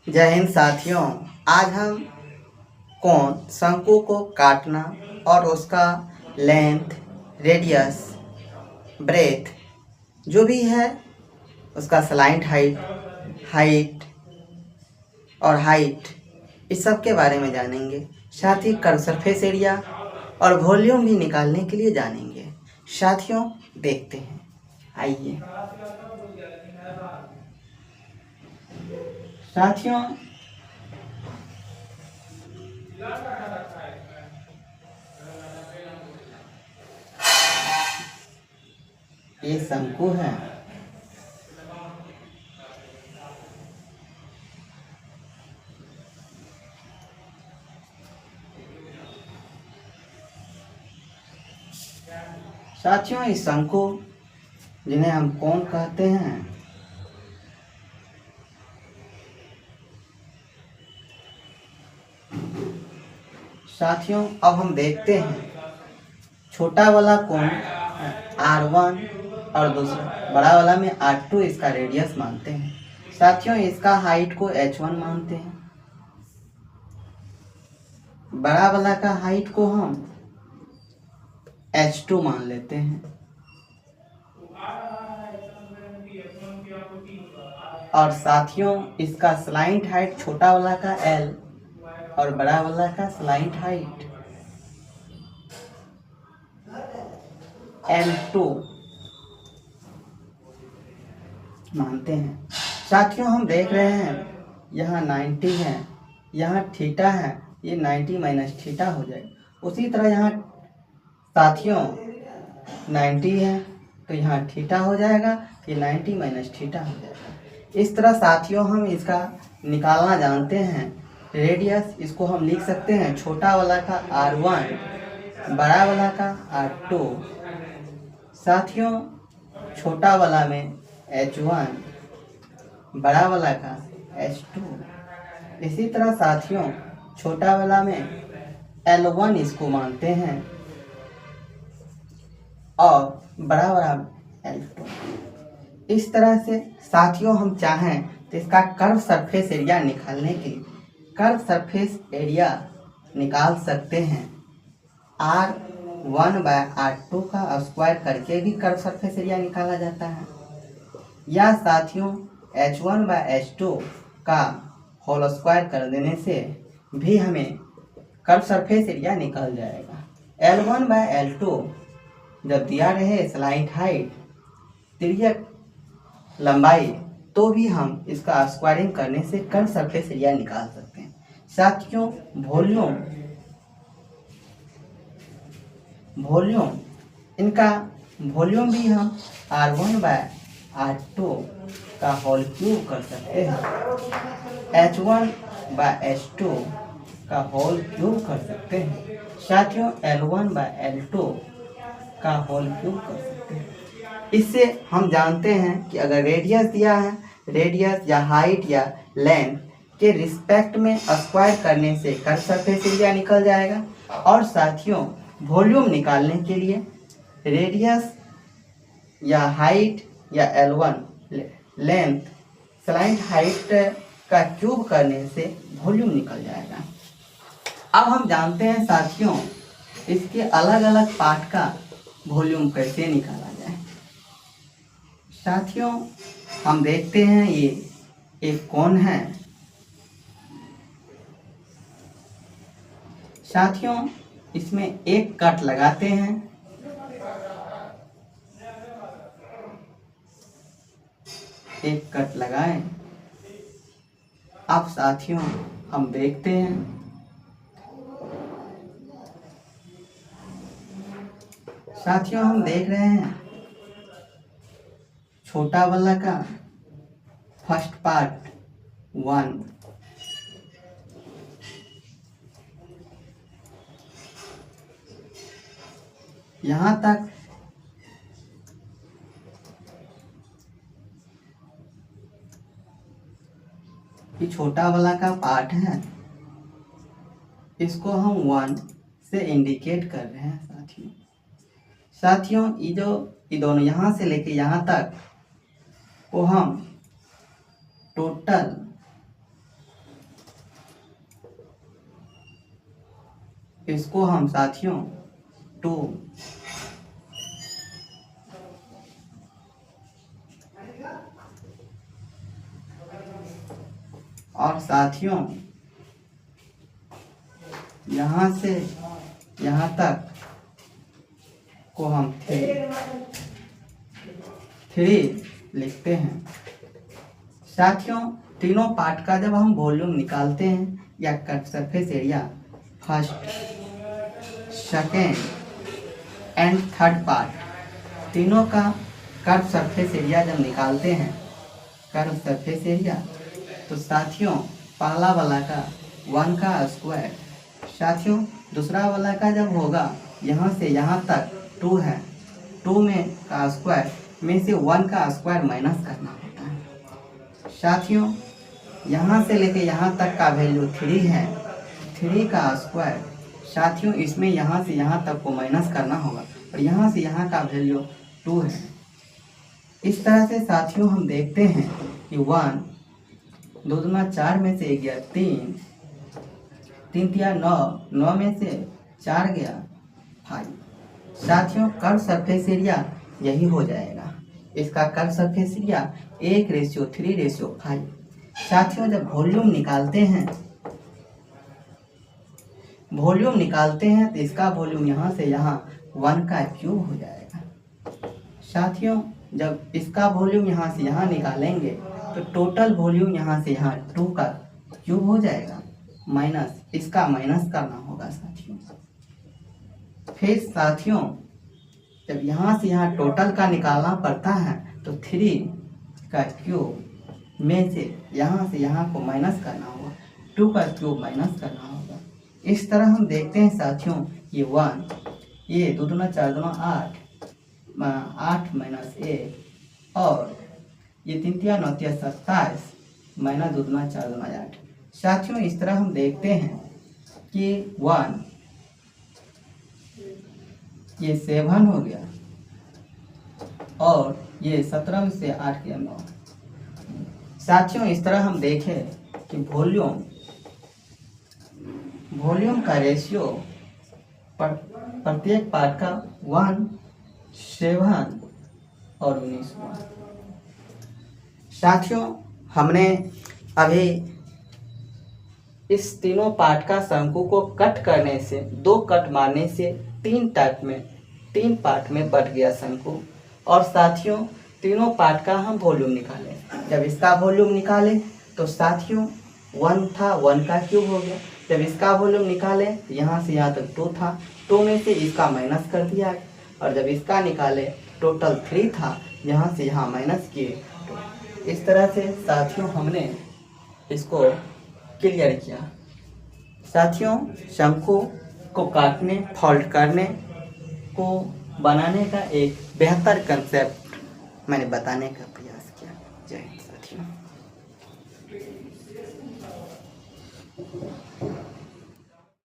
जय हिंद साथियों। आज हम कोण शंकु को काटना और उसका लेंथ, रेडियस, ब्रेथ जो भी है उसका स्लाइंट हाइट और हाइट इस सब के बारे में जानेंगे। साथ ही कर्व सरफेस एरिया और वॉल्यूम भी निकालने के लिए जानेंगे। साथियों देखते हैं, आइए। साथियों ये शंकु है। साथियों इस शंकु जिन्हें हम कोण कहते हैं, साथियों अब हम देखते हैं छोटा वाला कोण R1 और दूसरा बड़ा वाला में R2 इसका रेडियस मानते हैं। साथियों इसका हाइट को H1 मानते हैं। बड़ा वाला का हाइट को हम H2 मान लेते हैं और साथियों इसका स्लाइंट हाइट छोटा वाला का L और बड़ा वाला का स्लाइंट हाइट L2 मानते हैं। साथियों हम देख रहे हैं यहाँ 90 है, यहाँ थीटा है, ये 90 माइनस थीटा हो जाएगा। उसी तरह यहाँ साथियों 90 है तो यहाँ थीटा हो जाएगा, ये 90 माइनस थीटा हो जाएगा। इस तरह साथियों हम इसका निकालना जानते हैं। रेडियस इसको हम लिख सकते हैं छोटा वाला का R1, बड़ा वाला का R2। साथियों छोटा वाला में H1, बड़ा वाला का H2। इसी तरह साथियों छोटा वाला में L1 इसको मानते हैं और बड़ा वाला L2। इस तरह से साथियों हम चाहें तो इसका कर्व सरफेस एरिया निकालने के लिए कर्व सरफेस एरिया निकाल सकते हैं। R1/R2 का स्क्वायर करके भी कर्व सरफेस एरिया निकाला जाता है, या साथियों H1/H2 का होल स्क्वायर कर देने से भी हमें कर्व सरफेस एरिया निकल जाएगा। L1/L2 जब दिया रहे स्लाइंट हाइट, तिर्यक लंबाई, तो भी हम इसका स्क्वायरिंग करने से कर्व सरफेस एरिया निकाल सकते हैं। साथियों वॉल्यूम इनका वॉल्यूम भी हम R1/R2 का होल क्यूब कर सकते हैं, H1/H2 का होल क्यूब कर सकते हैं। साथियों L1/L2 का होल क्यूब कर सकते हैं। इससे हम जानते हैं कि अगर रेडियस दिया है, रेडियस या हाइट या लेंथ के रिस्पेक्ट में स्क्वायर करने से कर्व सरफेस एरिया निकल जाएगा। और साथियों वॉल्यूम निकालने के लिए रेडियस या हाइट या L1 लेंथ स्लाइंट हाइट का क्यूब करने से वॉल्यूम निकल जाएगा। अब हम जानते हैं साथियों इसके अलग अलग पार्ट का वॉल्यूम कैसे निकाला जाए। साथियों हम देखते हैं ये एक कोण है। साथियों इसमें एक कट लगाते हैं। एक कट लगाएं। अब साथियों हम देखते हैं साथियों हम देख रहे हैं छोटा वाला का फर्स्ट पार्ट 1, यहाँ तक ये छोटा वाला का पार्ट है, इसको हम 1 से इंडिकेट कर रहे हैं। साथियों ये दोनों यहाँ से लेके यहाँ तक को हम टोटल इसको हम साथियों 2 और साथियों यहाँ से यहाँ तक को हम 3 लिखते हैं। साथियों तीनों पार्ट का जब हम वॉल्यूम निकालते हैं या cut surface area first, second and third part तीनों का कर्व सरफेस एरिया जब निकालते हैं, कर्व सरफेस एरिया, तो साथियों पहला वाला का 1 का स्क्वायर, साथियों दूसरा वाला का जब होगा यहाँ से यहाँ तक 2 है, 2 में का स्क्वायर में से 1 का स्क्वायर माइनस करना होता है। साथियों यहाँ से लेके यहाँ तक का वैल्यू 3 है, 3 का स्क्वायर, साथियों इसमें यहाँ से यहाँ तक को माइनस करना होगा और यहाँ से यहाँ का वैल्यू 2 है। इस तरह से साथियों हम देखते हैं कि 1 2 दूना 4 में से गया 3, 3 तिया 9, 9 में से 4 गया 5। साथियों कर्व सरफेस एरिया यही हो जाएगा, इसका कर्व सरफेस एरिया 1:3:5। साथियों जब वॉल्यूम निकालते हैं तो इसका वॉल्यूम यहाँ से यहाँ 1 का क्यूब हो जाएगा। साथियों जब इसका वॉल्यूम यहाँ से यहाँ निकालेंगे तो टोटल वॉल्यूम यहाँ से यहाँ 2 का क्यूब हो जाएगा, माइनस इसका माइनस करना होगा साथियों। फिर साथियों जब यहाँ से यहाँ टोटल का निकालना पड़ता है तो 3 का क्यूब में से यहाँ को माइनस करना होगा, 2 का क्यूब माइनस करना होगा। इस तरह हम देखते हैं साथियों ये 1, ये 2 दूना 4 दूना 8 माइनस 1 और ये 3 तिया 9 तिया 27 माइनस 2 दूना 4 दूना 8। साथियों इस तरह हम देखते हैं कि 1 ये 7 हो गया और ये 17 में से 8 गया 9। साथियों इस तरह हम देखें कि वॉल्यूम का रेशियो प्रत्येक पार्ट का 1, 7 और 19 हुआ। साथियों हमने अभी इस तीनों पार्ट का शंकु को कट करने से 2 कट मारने से 3 पार्ट में बट गया शंकु। और साथियों तीनों पार्ट का हम वॉल्यूम निकाले, जब इसका वॉल्यूम निकाले तो साथियों 1 था, 1 का क्यूब हो गया। जब इसका वॉल्यूम निकाले तो यहाँ से यहाँ तक 2 था, 2 में से इसका माइनस कर दिया और जब इसका निकाले टोटल 3 था, यहाँ से यहाँ माइनस किए। इस तरह से साथियों हमने इसको क्लियर किया। साथियों शंकु को काटने, फोल्ड करने को बनाने का एक बेहतर कंसेप्ट मैंने बताने का प्रयास किया। जय हिंद।